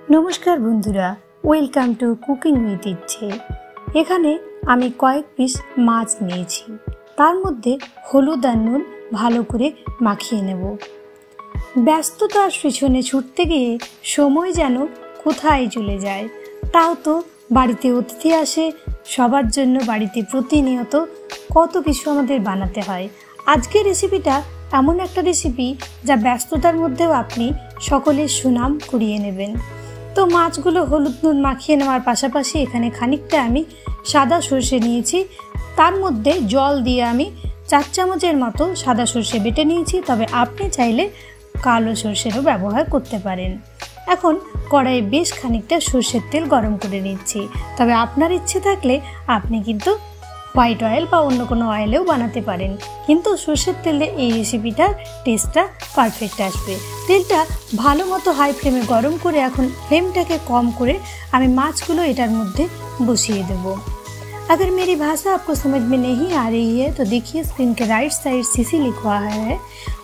नमस्कार बंधुरा welcome to cooking with इच्छे। एखाने आमी कयेक पिस माछ नियेछि, तार मध्य हलुद और नुन भालो करे माखिए नेब। व्यस्ततार पिछने छुटते गिये समय जेन कोथाय चले जाय। ताओ तो बाड़ीते अतिथि आसे, सबार जन्य बाड़ीते प्रतिनियत कत किछु आमादेर बानाते हय। आजकेर रेसिपिटा एमन एक रेसिपि जा व्यस्ततार मध्येও आपनि सकलेर सुनाम कुड़िए नेबेन। तो माछगुलो हलुद नुन माखिए नेওয়ার पाशापाशि एखाने खानिकटा आमी सादा सर्षे निয়েছি, तार मध्य जल दिए आमी 4 चामचेर मतो सादा सर्षे बेटे निয়েছি। तबे आपनि चाइले कालो सर्षेरও व्यवहार करते पारेन। এখন কড়াইয়ে বেশ খানিকটা সরষের তেল গরম করে নিচ্ছি। তবে আপনার ইচ্ছে থাকলে আপনি কিন্তু হোয়াইট অয়েল বা অন্য কোনো অয়েলেও বানাতে পারেন, কিন্তু সরষের তেলে এই রেসিপিটার টেস্টটা পারফেক্ট আসবে। তেলটা ভালো মতো হাই ফ্লেমে গরম করে এখন ফ্লেমটাকে কম করে আমি মাছগুলো এটার মধ্যে বসিয়ে দেব। अगर मेरी भाषा आपको समझ में नहीं आ रही है तो देखिए स्क्रीन के राइट साइड सीसी लिखा है,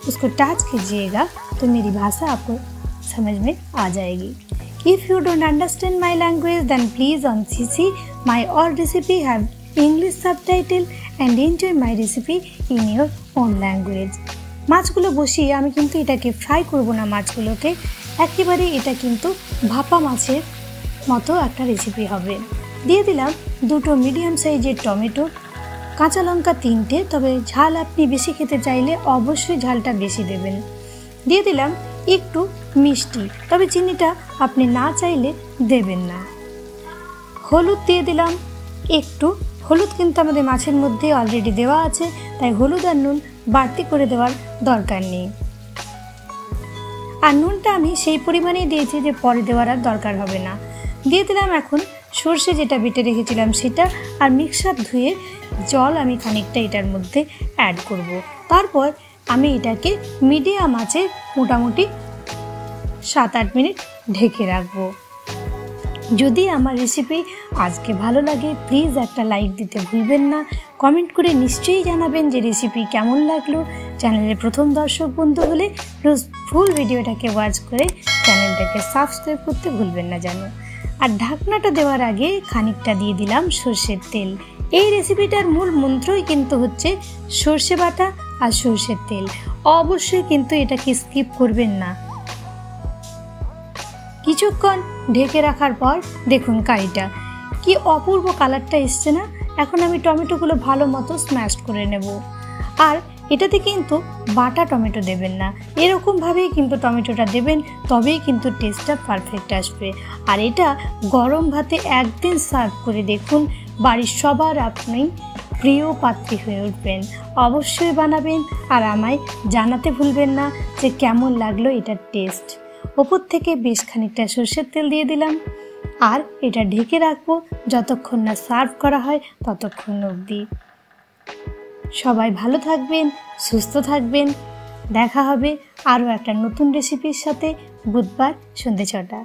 उसको टच कीजिएगा तो मेरी भाषा आपको समझ में आ जाएगी। If you don't understand my language then please on CC my all recipe have English subtitle and enjoy my recipe in your own language। মাছগুলো বসিয়ে আমি কিন্তু এটাকে ফ্রাই করব না, মাছগুলোকে একেবারে এটা কিন্তু ভাপা মাছের মতো একটা রেসিপি হবে। দিয়ে দিলাম দুটো মিডিয়াম সাইজের টমেটো, কাঁচা লঙ্কা 3টে, তবে ঝাল আপনি বেশি খেতে চাইলে অবশ্যই ঝালটা বেশি দেবেন। দিয়ে দিলাম একটু মিষ্টি, তবে চিনিটা আপনি না চাইলে দেবেন না। হলুদ দিয়ে দিলাম একটু, হলুদ কিন্তু আমাদের মাছের মধ্যে অলরেডি দেওয়া আছে, তাই হলুদ আর নুন বাড়তি করে দেওয়ার দরকার নেই। আর নুনটা আমি সেই পরিমাণেই দিয়েছি যে পরে দেওয়ার আর দরকার হবে না। দিয়ে দিলাম এখন সর্ষে যেটা বেটে রেখেছিলাম সেটা, আর মিক্সার ধুয়ে জল আমি খানিকটা এটার মধ্যে অ্যাড করব। তারপর আমি এটাকে মিডিয়াম আঁচে মোটামুটি 7-8 মিনিট ঢেকে রাখবো। যদি আমার রেসিপি আজকে ভালো লাগে প্লিজ একটা লাইক দিতে ভুলবেন না। কমেন্ট করে নিশ্চয়ই জানাবেন যে রেসিপি কেমন লাগলো। চ্যানেলের প্রথম দর্শক বন্ধু হলে রোজ ফুল ভিডিওটাকে ওয়াচ করে চ্যানেলটাকে সাবস্ক্রাইব করতে ভুলবেন না যেন। আর ঢাকনাটা দেওয়ার আগে খানিকটা দিয়ে দিলাম সর্ষের তেল। এই রেসিপিটার মূল মন্ত্রই কিন্তু হচ্ছে সর্ষে বাটা আর সর্ষের তেল। অবশ্যই কিন্তু এটাকে স্কিপ করবেন না। কিছুক্ষণ ঢেকে রাখার পর দেখুন কারিটা কি অপূর্ব কালারটা এসছে না। এখন আমি টমেটোগুলো ভালো মতো স্ম্যাশ করে নেব। আর এটাতে কিন্তু বাটা টমেটো দেবেন না, এরকমভাবেই কিন্তু টমেটোটা দেবেন, তবেই কিন্তু টেস্টটা পারফেক্ট আসবে। আর এটা গরম ভাতে একদিন সার্ভ করে দেখুন, বাড়ির সবার আপনি প্রিয় পাত্রী হয়ে উঠবেন। অবশ্যই বানাবেন আর আমায় জানাতে ভুলবেন না যে কেমন লাগলো এটার টেস্ট। ওপর থেকে বেশ খানিকটা সর্ষের তেল দিয়ে দিলাম আর এটা ঢেকে রাখবো যতক্ষণ না সার্ভ করা হয় ততক্ষণ অবধি। সবাই ভালো থাকবেন, সুস্থ থাকবেন। দেখা হবে আরও একটা নতুন রেসিপির সাথে বুধবার সন্ধ্যে 6টা।